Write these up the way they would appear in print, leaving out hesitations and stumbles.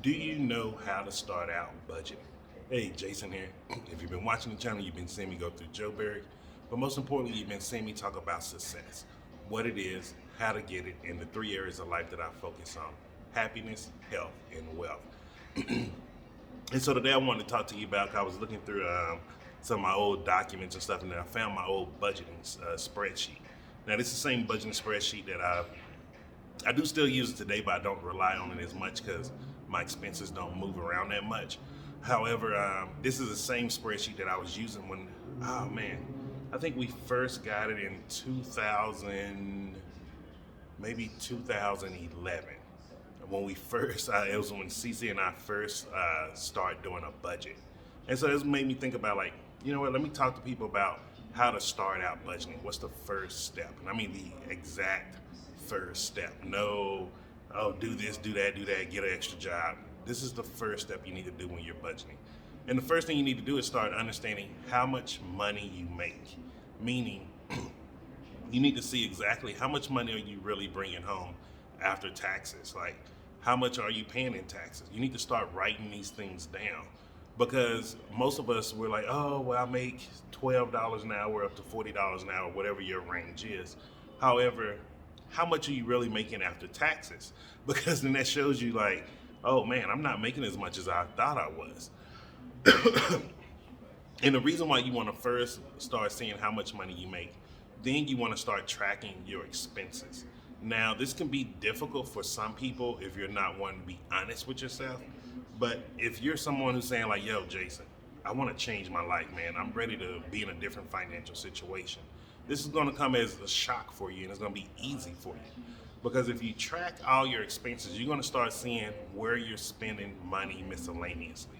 Do you know how to start out budgeting? Hey, Jason here. If you've been watching the channel, you've been seeing me go through Joe Berg, but most importantly, you've been seeing me talk about success, what it is, how to get it, and the three areas of life that I focus on: happiness, health, and wealth. And so today I wanted to talk to you about, 'cause I was looking through some of my old documents and stuff, and then I found my old budgeting spreadsheet. Now, this is the same budgeting spreadsheet that I do still use it today, but I don't rely on it as much because my expenses don't move around that much. However, this is the same spreadsheet that I was using when, oh man, I think we first got it in 2000, maybe 2011. When we first, it was when CC and I first started doing a budget. And so this made me think about, like, you know what, let me talk to people about how to start out budgeting. What's the first step? And I mean the exact first step. No, oh, do this, do that, get an extra job. This is the first step you need to do when you're budgeting. And the first thing you need to do is start understanding how much money you make. Meaning, you need to see exactly how much money are you really bringing home after taxes. Like, how much are you paying in taxes? You need to start writing these things down, because most of us, we're like, oh, well, I make $12 an hour up to $40 an hour, whatever your range is. However, how much are you really making after taxes? Because then that shows you, like, oh man, I'm not making as much as I thought I was. And the reason why you want to first start seeing how much money you make, then you want to start tracking your expenses. Now, this can be difficult for some people if you're not wanting to be honest with yourself. But if you're someone who's saying, like, yo, Jason, I want to change my life, man. I'm ready to be in a different financial situation. This is going to come as a shock for you, and it's going to be easy for you. Because if you track all your expenses, you're going to start seeing where you're spending money miscellaneously.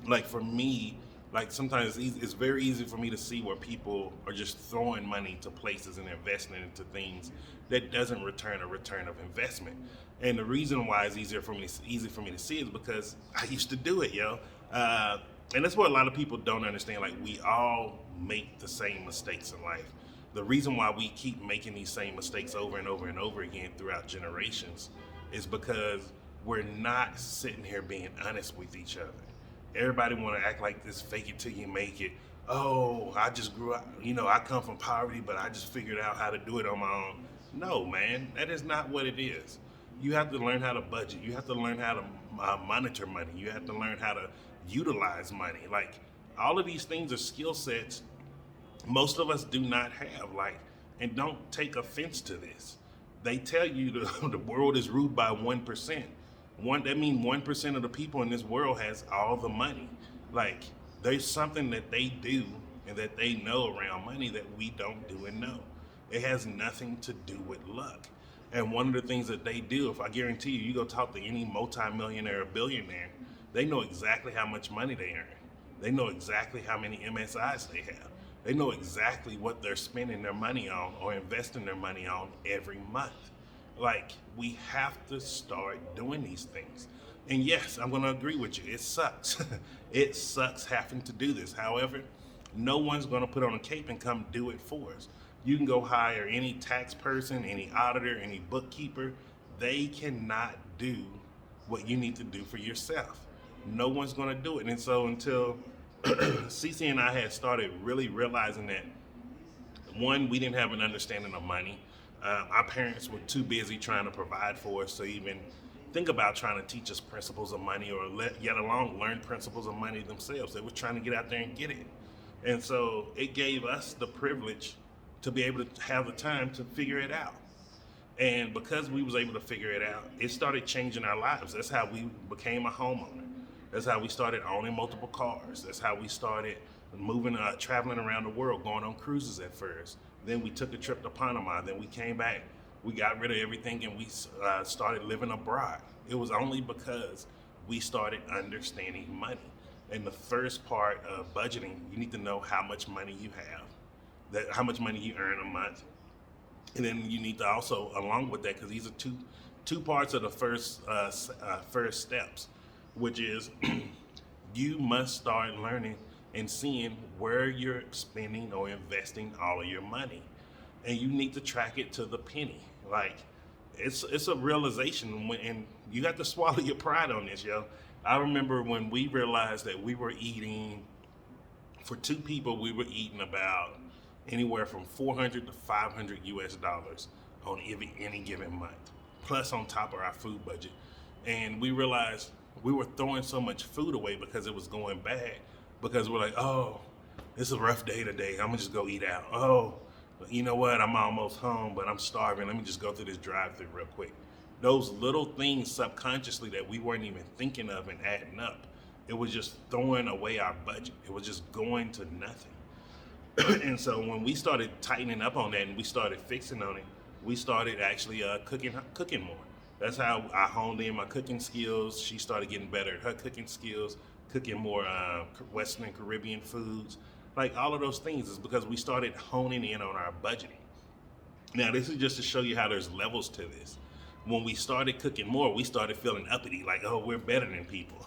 Like for me, like sometimes it's very easy for me to see where people are just throwing money to places and investing it into things that doesn't return a return of investment. And the reason why it's easy for me to see is because I used to do it, yo. And that's what a lot of people don't understand. Like, we all make the same mistakes in life. The reason why we keep making these same mistakes over and over and over again throughout generations is because we're not sitting here being honest with each other. Everybody want to act like this fake it till you make it. Oh, I just grew up, I come from poverty, but I just figured out how to do it on my own. No, man, that is not what it is. You have to learn how to budget. You have to learn how to monitor money. You have to learn how to utilize money. Like, all of these things are skill sets most of us do not have. Like, and don't take offense to this. They tell you the world is ruled by 1%. That means 1% of the people in this world has all the money. Like, there's something that they do and that they know around money that we don't do and know. It has nothing to do with luck. And one of the things that they do, if I guarantee you, you go talk to any multimillionaire or billionaire, they know exactly how much money they earn. They know exactly how many MSIs they have. They know exactly what they're spending their money on or investing their money on every month. Like, we have to start doing these things. And yes, I'm going to agree with you. It sucks. It sucks having to do this. However, no one's going to put on a cape and come do it for us. You can go hire any tax person, any auditor, any bookkeeper. They cannot do what you need to do for yourself. No one's going to do it. And so until CC and I had started really realizing that, one, we didn't have an understanding of money. Our parents were too busy trying to provide for us to even think about trying to teach us principles of money, or yet alone learn principles of money themselves. They were trying to get out there and get it. And so it gave us the privilege to be able to have the time to figure it out. And because we was able to figure it out, it started changing our lives. That's how we became a homeowner. That's how we started owning multiple cars. That's how we started moving, traveling around the world, going on cruises at first. Then we took a trip to Panama. Then we came back. We got rid of everything and we started living abroad. It was only because we started understanding money. And the first part of budgeting, you need to know how much money you have, how much money you earn a month. And then you need to also, along with that, because these are two parts of the first steps, which is you must start learning and seeing where you're spending or investing all of your money. And you need to track it to the penny. Like, it's a realization and you got to swallow your pride on this, yo. I remember when we realized that we were eating for two people, we were eating about anywhere from 400 to 500 US dollars on any given month, plus on top of our food budget. And we realized we were throwing so much food away because it was going bad. Because we're like, oh, it's a rough day today. I'm gonna just go eat out. Oh, you know what? I'm almost home, but I'm starving. Let me just go through this drive-through real quick. Those little things subconsciously that we weren't even thinking of and adding up, it was just throwing away our budget. It was just going to nothing. And so when we started tightening up on that and we started fixing on it, we started actually cooking more. That's how I honed in my cooking skills. She started getting better at her cooking skills, cooking more Western and Caribbean foods. Like all of those things is because we started honing in on our budgeting. Now, this is just to show you how there's levels to this. When we started cooking more, we started feeling uppity, like, oh, we're better than people.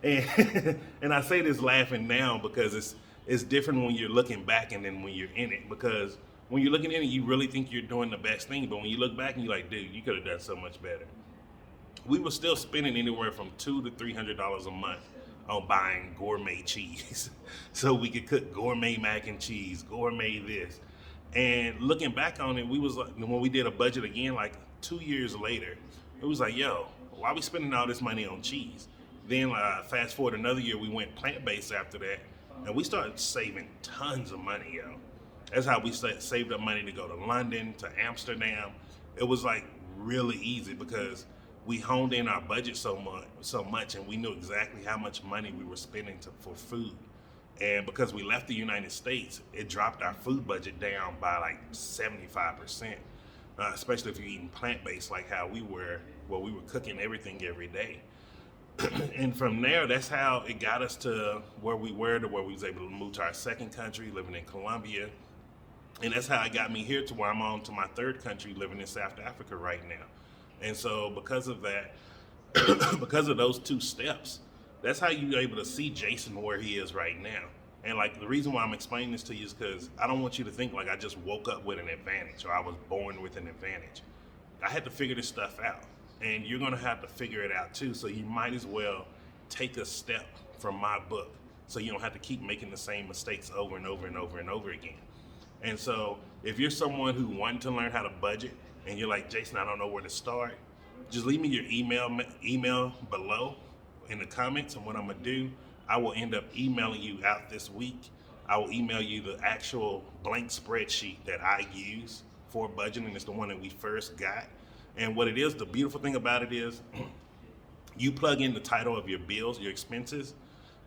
And I say this laughing now because it's different when you're looking back and then when you're in it. Because when you're looking in it, you really think you're doing the best thing. But when you look back and you're like, dude, you could have done so much better. We were still spending anywhere from $200 to $300 a month on buying gourmet cheese. So we could cook gourmet mac and cheese, gourmet this. And looking back on it, we was like, when we did a budget again, like 2 years later, it was like, yo, why are we spending all this money on cheese? Then fast forward another year, we went plant-based after that, and we started saving tons of money, yo. That's how we saved up money to go to London, to Amsterdam. It was like really easy because we honed in our budget so much, and we knew exactly how much money we were spending for food. And because we left the United States, it dropped our food budget down by like 75%, especially if you're eating plant-based like how we were, where we were cooking everything every day. And from there, that's how it got us to where we were, to where we was able to move to our second country, living in Colombia. And that's how it got me here to where I'm on to my third country, living in South Africa right now. And so because of that, because of those two steps, that's how you're able to see Jason where he is right now. And like the reason why I'm explaining this to you is because I don't want you to think like I just woke up with an advantage or I was born with an advantage. I had to figure this stuff out, and you're gonna have to figure it out too. So you might as well take a step from my book so you don't have to keep making the same mistakes over and over and over and over again. And so if you're someone who wanted to learn how to budget and you're like, Jason, I don't know where to start, just leave me your email below in the comments, and what I'm gonna do, I will end up emailing you out this week. I will email you the actual blank spreadsheet that I use for budgeting. It's the one that we first got. And what it is, the beautiful thing about it is you plug in the title of your bills, your expenses,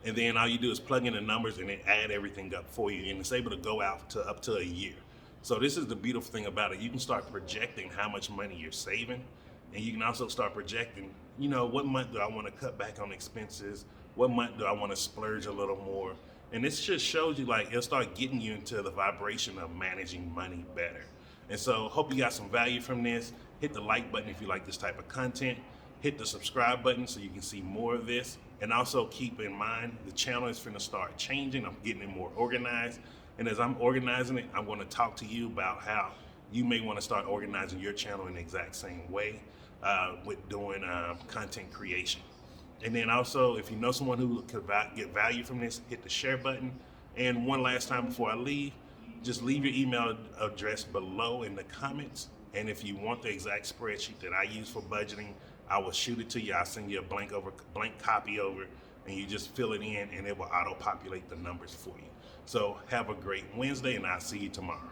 and then all you do is plug in the numbers and it add everything up for you, and it's able to go out to up to a year. So this is the beautiful thing about it. You can start projecting how much money you're saving, and you can also start projecting, you know, what month do I want to cut back on expenses? What month do I want to splurge a little more? And this just shows you, like, it'll start getting you into the vibration of managing money better. And so hope you got some value from this. Hit the like button if you like this type of content. Hit the subscribe button so you can see more of this. And also keep in mind, the channel is finna start changing. I'm getting it more organized. And as I'm organizing it, I'm gonna talk to you about how you may wanna start organizing your channel in the exact same way with doing content creation. And then also, if you know someone who could get value from this, hit the share button. And one last time before I leave, just leave your email address below in the comments. And if you want the exact spreadsheet that I use for budgeting, I will shoot it to you. I'll send you a blank copy over, and you just fill it in, and it will auto-populate the numbers for you. So have a great Wednesday, and I'll see you tomorrow.